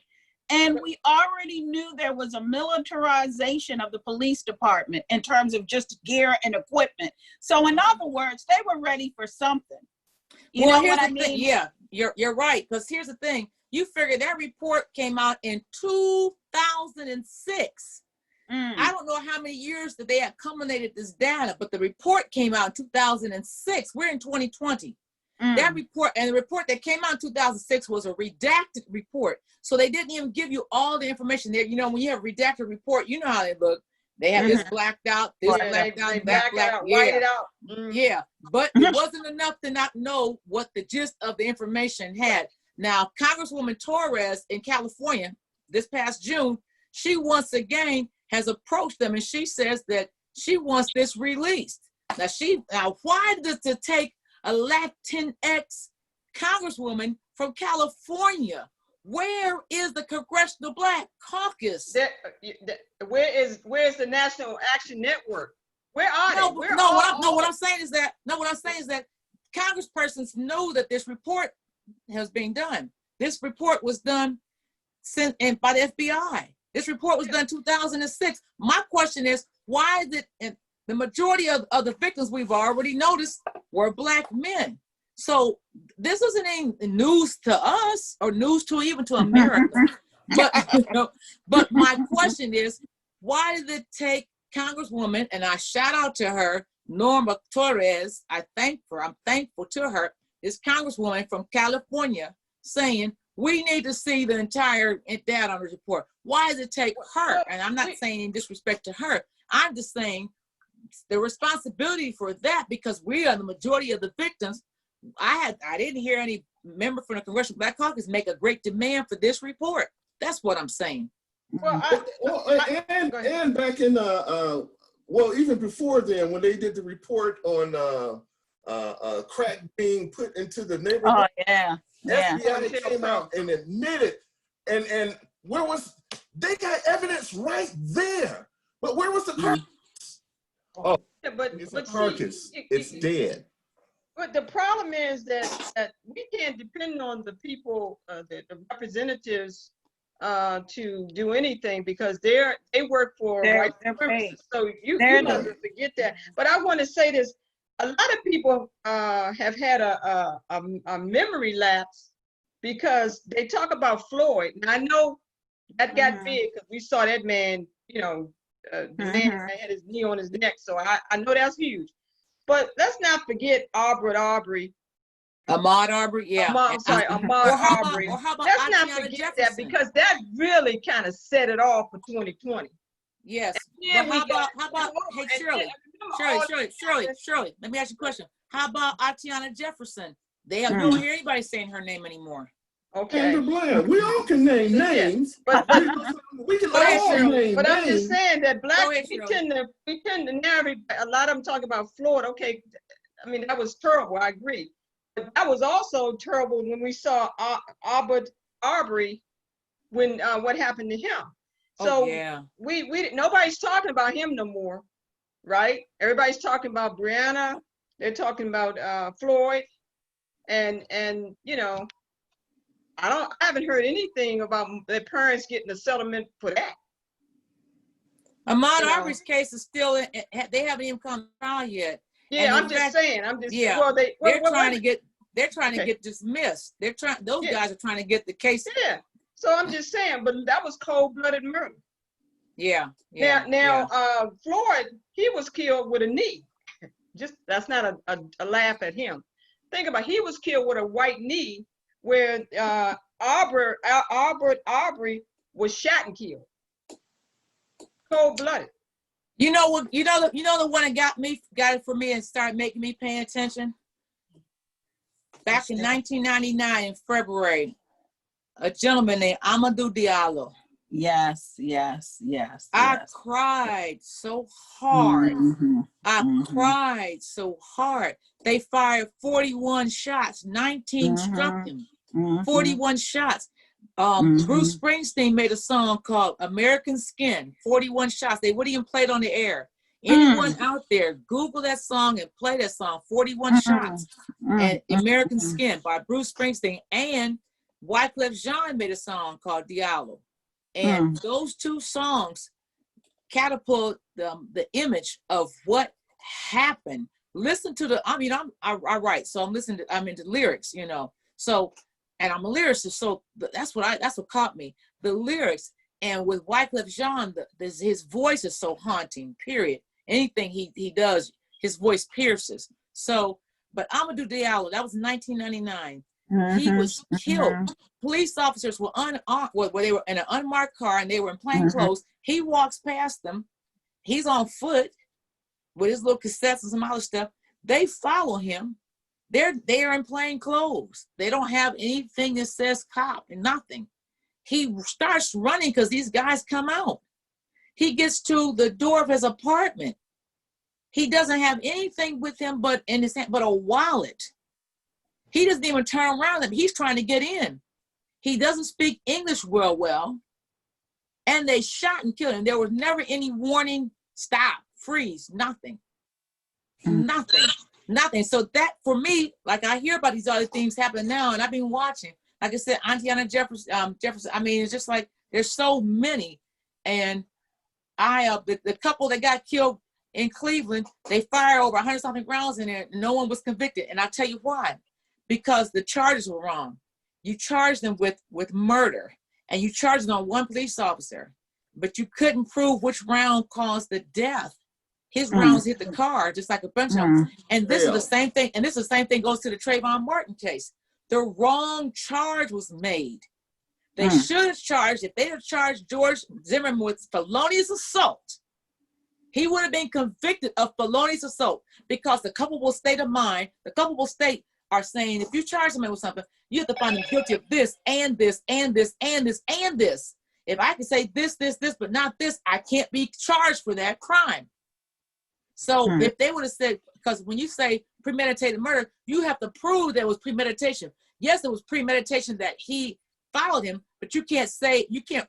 And we already knew there was a militarization of the police department in terms of just gear and equipment. So in other words, they were ready for something. You know what I mean? Thing. Yeah, you're right. Because here's the thing. You figure that report came out in 2006. I don't know how many years that they had culminated this data, but the report came out in 2006. We're in 2020. That report, and the report that came out in 2006 was a redacted report. So they didn't even give you all the information there. When you have a redacted report, you know how they look. They have this blacked out, this blacked out, that blacked out. White it out. Yeah, but it wasn't enough to not know what the gist of the information had. Now, Congresswoman Torres in California, this past June, she once again has approached them, and she says that she wants this released. Now, why does it take a Latinx Congresswoman from California? Where is the Congressional Black Caucus? Where's the National Action Network? Where are they? What I'm saying is that congresspersons know that this report has been done. This report was done by the FBI. This report was done in 2006. My question is, why is it the majority of the victims we've already noticed were Black men. So this isn't any news to us or news to even to America. But my question is, why did it take Congresswoman, and I shout out to her, Norma Torres, I'm thankful to her, this Congresswoman from California saying, we need to see the entire data on the report. Why does it take her? And I'm not saying in disrespect to her. I'm just saying the responsibility for that, because we are the majority of the victims. I didn't hear any member from the Congressional Black Caucus make a great demand for this report. That's what I'm saying. Well, and back in well, even before then, when they did the report on crack being put into the neighborhood, Oh, yeah. Yeah. FBI came out and admitted, and where was, they got evidence right there, but where was the carcass? Oh, yeah, but it's a but carcass. see, It's dead. But the problem is that we can't depend on the people, the representatives, to do anything, because they work for They're white paid. supremacists. So you They're have to forget that. But I want to say this: a lot of people have had a memory lapse because they talk about Floyd. And I know that got big because we saw that man. The man had his knee on his neck. So I know that's huge. But let's not forget Ahmaud Arbery. Ahmaud Arbery, yeah. Ahmaud Arbery. Or how about Let's not Atiana forget Jefferson? that, because that really kind of set it off for 2020. Yes. Yeah, But how about, hey, Shirley, let me ask you a question. How about Atiana Jefferson? You don't hear anybody saying her name anymore. Okay. Amber Bland, we all can name names. But We can Go ahead, all Shirley. name But I'm just names. saying that black Go ahead, we Shirley. tend to narrate. A lot of them talk about Floyd. Okay, I mean that was terrible. I agree. But that was also terrible when we saw Ahmaud Arbery when what happened to him. So Oh, yeah. we nobody's talking about him no more, right? Everybody's talking about Breonna. They're talking about Floyd, and I haven't heard anything about their parents getting a settlement for that. Ahmaud You know. Arbery's case is still, they haven't even come to trial yet. Yeah, And I'm in just fact, saying. yeah, Well, they're trying to get Okay. get dismissed. Those Yeah. guys are trying to get the case. Yeah. So I'm just saying, but that was cold-blooded murder. Yeah. Now, Floyd, he was killed with a knee. That's not a laugh at him. Think about it. He was killed with a white knee, where Ahmaud Arbery was shot and killed. Cold-blooded. You know what? You know the one that got it for me and started making me pay attention. Back in 1999 in February, a gentleman named Amadou Diallo. Yes. I cried so hard. I cried so hard. They fired 41 shots. 19 struck him. 41 shots. Bruce Springsteen made a song called American Skin, 41 shots. They wouldn't even play it on the air. Anyone out there, Google that song and play that song, 41 shots. And American Skin by Bruce Springsteen. And Wyclef Jean made a song called Diallo. And those two songs catapult the image of what happened. Listen to I write, so I'm into lyrics, So, and I'm a lyricist, so that's what caught me, the lyrics. And with Wyclef Jean, his voice is so haunting, period. Anything he does, his voice pierces. So, but Amadou Diallo, that was 1999. He was killed. Police officers were they were in an unmarked car and they were in plain clothes. He walks past them. He's on foot with his little cassettes and some other stuff. They follow him. They're in plain clothes. They don't have anything that says cop and nothing. He starts running because these guys come out. He gets to the door of his apartment. He doesn't have anything with him but in his hand, but a wallet. He doesn't even turn around. He's trying to get in. He doesn't speak English well. And they shot and killed him. There was never any warning, stop, freeze, nothing. Nothing. So that, for me, like I hear about these other things happening now, and I've been watching. Like I said, Atiana Jefferson. I mean, it's just like there's so many. And the couple that got killed in Cleveland, they fired over 100-something rounds in there. No one was convicted. And I'll tell you why. Because the charges were wrong. You charged them with murder, and you charged them on one police officer, but you couldn't prove which round caused the death. His rounds hit the car, just like a bunch of them. And this is the same thing. And this is the same thing goes to the Trayvon Martin case. The wrong charge was made. They should have charged, if they had charged George Zimmerman with felonious assault, he would have been convicted of felonious assault, because the culpable state of mind, the culpable state are saying, if you charge somebody with something, you have to find them guilty of this and this and this and this and this. If I can say this, but not this, I can't be charged for that crime. So if they would have said, because when you say premeditated murder, you have to prove there was premeditation. Yes, it was premeditation that he followed him, but you can't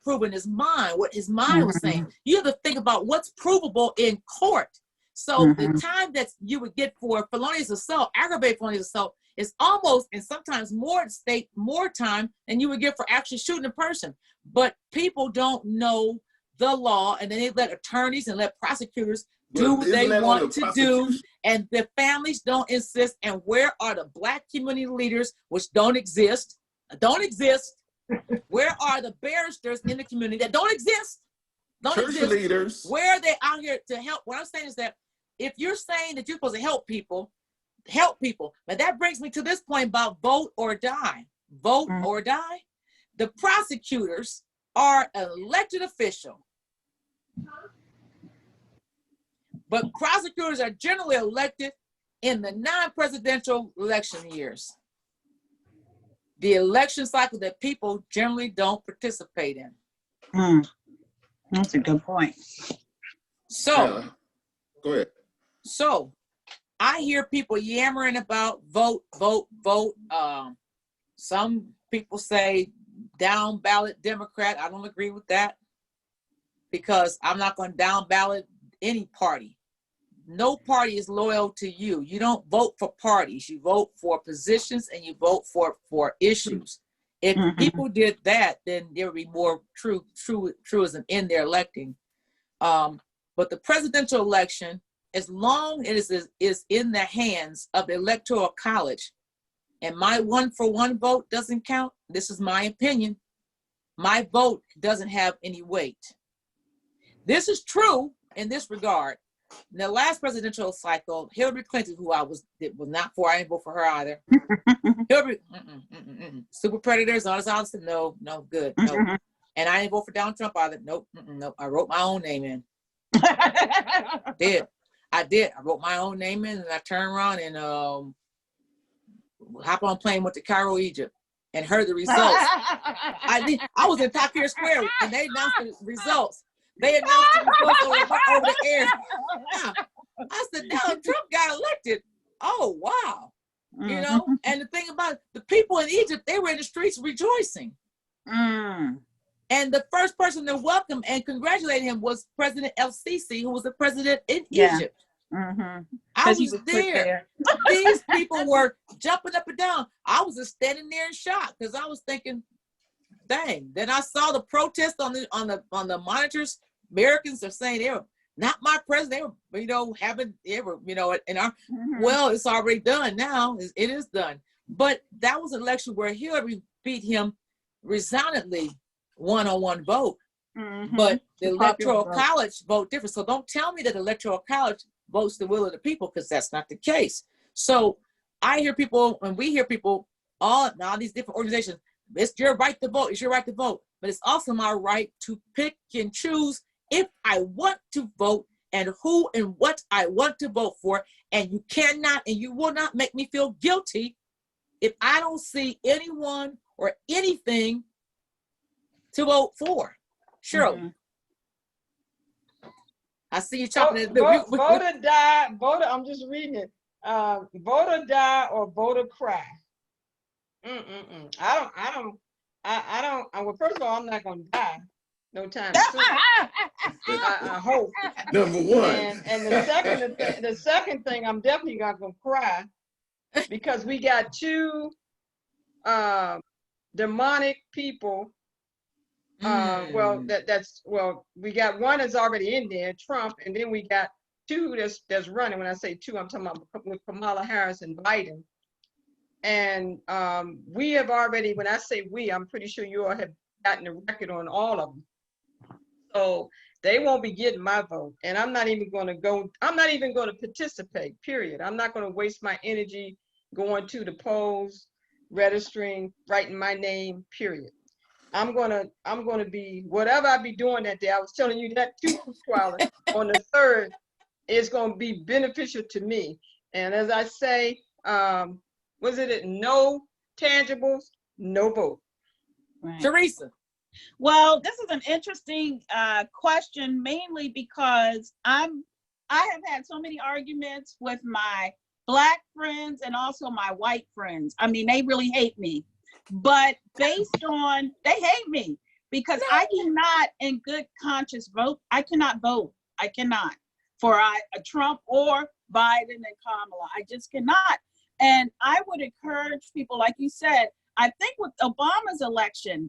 prove in his mind what his mind was saying. You have to think about what's provable in court. So the time that you would get for felonious assault, aggravated felonious assault, is almost, and sometimes more time than you would get for actually shooting a person. But people don't know the law, and then they let attorneys and let prosecutors do what they want to do, and the families don't insist. And where are the Black community leaders, which don't exist? Where are the barristers in the community that don't exist? Church leaders. Where are they out here to help? What I'm saying is that if you're saying that you're supposed to help people. But that brings me to this point about vote or die. Vote or die. The prosecutors are an elected official. But prosecutors are generally elected in the non-presidential election years. The election cycle that people generally don't participate in. That's a good point. So, go ahead. So, I hear people yammering about vote. Some people say down ballot Democrat. I don't agree with that, because I'm not going to down ballot any party. No party is loyal to you. You don't vote for parties. You vote for positions, and you vote for issues. If people did that, then there would be more truism in their electing. But the presidential election, as long as it is in the hands of the Electoral College, and my 1-for-1 vote doesn't count, this is my opinion, my vote doesn't have any weight. This is true in this regard. In the last presidential cycle, Hillary Clinton, who it was not for, I didn't vote for her either. Hillary, super predators, all this other stuff, no, good, no. And I didn't vote for Donald Trump either. Nope, nope. I wrote my own name in. I did. I wrote my own name in, and I turned around and hop on a plane, went to Cairo, Egypt, and heard the results. I was in Tahrir Square, and they announced the results. They announced the results over the air. Yeah. I said, Donald Trump got elected. Oh, wow. You know, and the thing about it, the people in Egypt, they were in the streets rejoicing. And the first person to welcome and congratulate him was President El-Sisi, who was the president in Egypt. I was there. These people were jumping up and down. I was just standing there in shock, because I was thinking, dang. Then I saw the protest on the monitors. Americans are saying they were not my president. They were, well, it's already done now. It is done. But that was an election where Hillary beat him resoundingly, 1-on-1 vote. But the Electoral College vote different. So don't tell me that the Electoral College votes the will of the people, because that's not the case. So I hear people, and we hear people, all these different organizations, it's your right to vote. It's your right to vote. But it's also my right to pick and choose if I want to vote, and who and what I want to vote for. And you cannot and you will not make me feel guilty if I don't see anyone or anything to vote for. Shirley. I see you chopping it. Vote or die. I'm just reading it. Vote or die, or vote or cry. I don't. Well, first of all, I'm not gonna die no time soon. I hope. Number one. And the second thing, I'm definitely not gonna cry, because we got two demonic people. We got one that's already in there, Trump, and then we got two that's running. When I say two, I'm talking about with Kamala Harris and Biden. And we have already, when I say we, I'm pretty sure you all have gotten a record on all of them. So they won't be getting my vote. And I'm not even going to participate, period. I'm not going to waste my energy going to the polls, registering, writing my name, period. I'm gonna be, whatever I be doing that day, I was telling you that too, Pasquale, on the 3rd, it's gonna be beneficial to me. And as I say, no tangibles, no vote. Right. Teresa. Well, this is an interesting question, mainly because I have had so many arguments with my Black friends and also my white friends. I mean, they really hate me, but based on, they hate me because I cannot in good conscience vote. I cannot vote. I cannot for a Trump or Biden and Kamala. I just cannot. And I would encourage people, like you said, I think with Obama's election,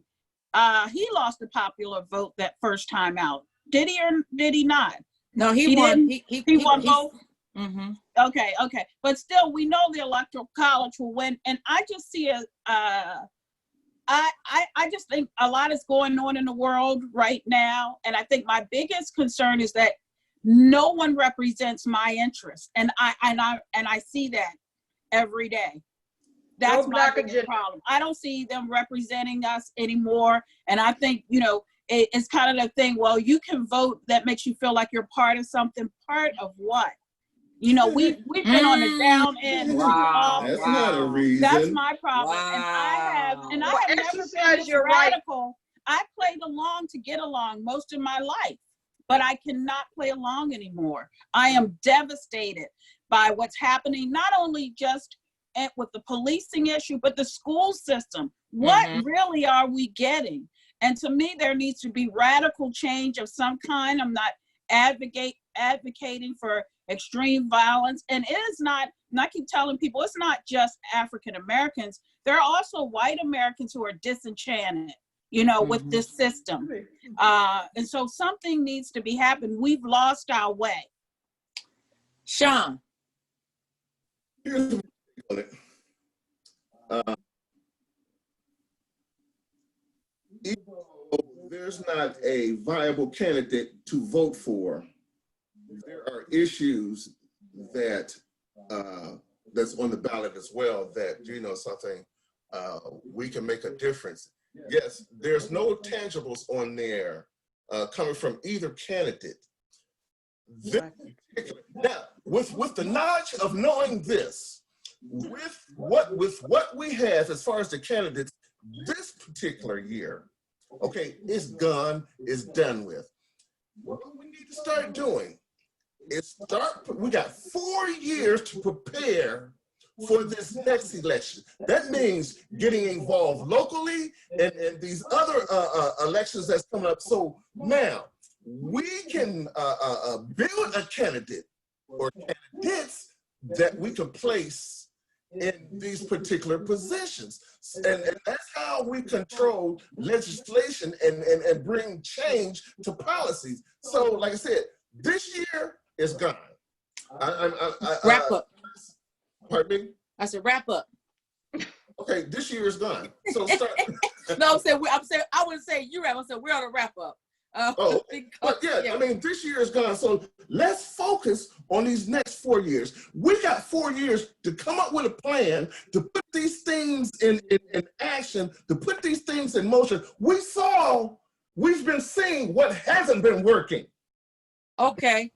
he lost the popular vote that first time out. Did he or did he not? No, he won. He won both? Mm-hmm. Okay. But still, we know the Electoral College will win. And I just see I just think a lot is going on in the world right now. And I think my biggest concern is that no one represents my interests. And I see that every day. That's my biggest problem. I don't see them representing us anymore. And I think, it's kind of the thing, well, you can vote, that makes you feel like you're part of something. Part of what? We've been on the down end. Wow. That's not a reason. That's my problem. Wow. And I Well, have never been exercise this your right. radical. I played along to get along most of my life, but I cannot play along anymore. I am devastated by what's happening, not only just with the policing issue, but the school system. What really are we getting? And to me, there needs to be radical change of some kind. I'm not advocating for extreme violence. And it is not, and I keep telling people, it's not just African Americans. There are also white Americans who are disenchanted, with this system. And so something needs to be happening. We've lost our way. Sean. Here's the on it. Even though there's not a viable candidate to vote for, there are issues that that's on the ballot as well that, something we can make a difference. Yes, there's no tangibles on there coming from either candidate. Now, with the knowledge of knowing this, with what we have as far as the candidates this particular year, okay, it's gone, it's done with. What we need to start doing is we got 4 years to prepare for this next election. That means getting involved locally and these other elections that's coming up. So now we can build a candidate or candidates that we can place in these particular positions. And that's how we control legislation and bring change to policies. So like I said, this year is gone. Wrap up. Pardon me? I said wrap up. Okay, this year is gone. So start. No, I wouldn't say you wrap. I said we're on a wrap up. But yeah, I mean, this year is gone. So let's focus on these next 4 years. We got 4 years to come up with a plan to put these things in action, to put these things in motion. We've been seeing what hasn't been working. Okay.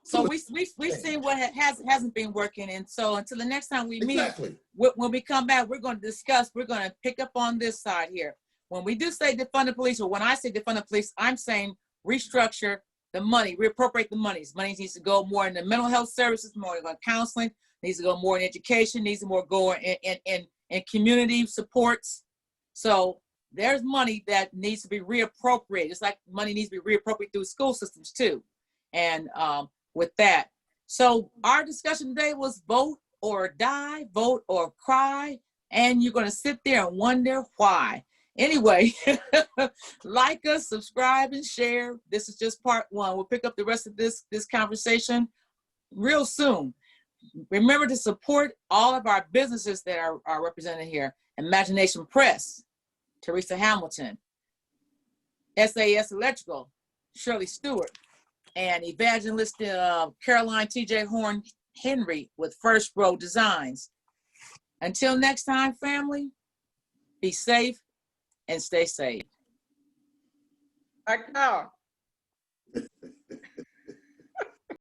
So we've seen what hasn't been working. And so until the next time we meet, Exactly. when we come back, we're going to pick up on this side here. When we do say defund the police, or when I say defund the police, I'm saying restructure the money, reappropriate the monies. Money needs to go more into mental health services, more into counseling, needs to go more in education, needs to more go in community supports. So there's money that needs to be reappropriated. It's like money needs to be reappropriated through school systems too. And with that, so our discussion today was vote or die, vote or cry, and you're going to sit there and wonder why. Anyway, like us, subscribe, and share. This is just part one. We'll pick up the rest of this conversation real soon. Remember to support all of our businesses that are represented here. Imagination Press, Teresa Hamilton, SAS Electrical, Shirley Stewart, and Evangelist Caroline TJ Horn Henry with First Row Designs. Until next time, family, be safe and stay safe. Like,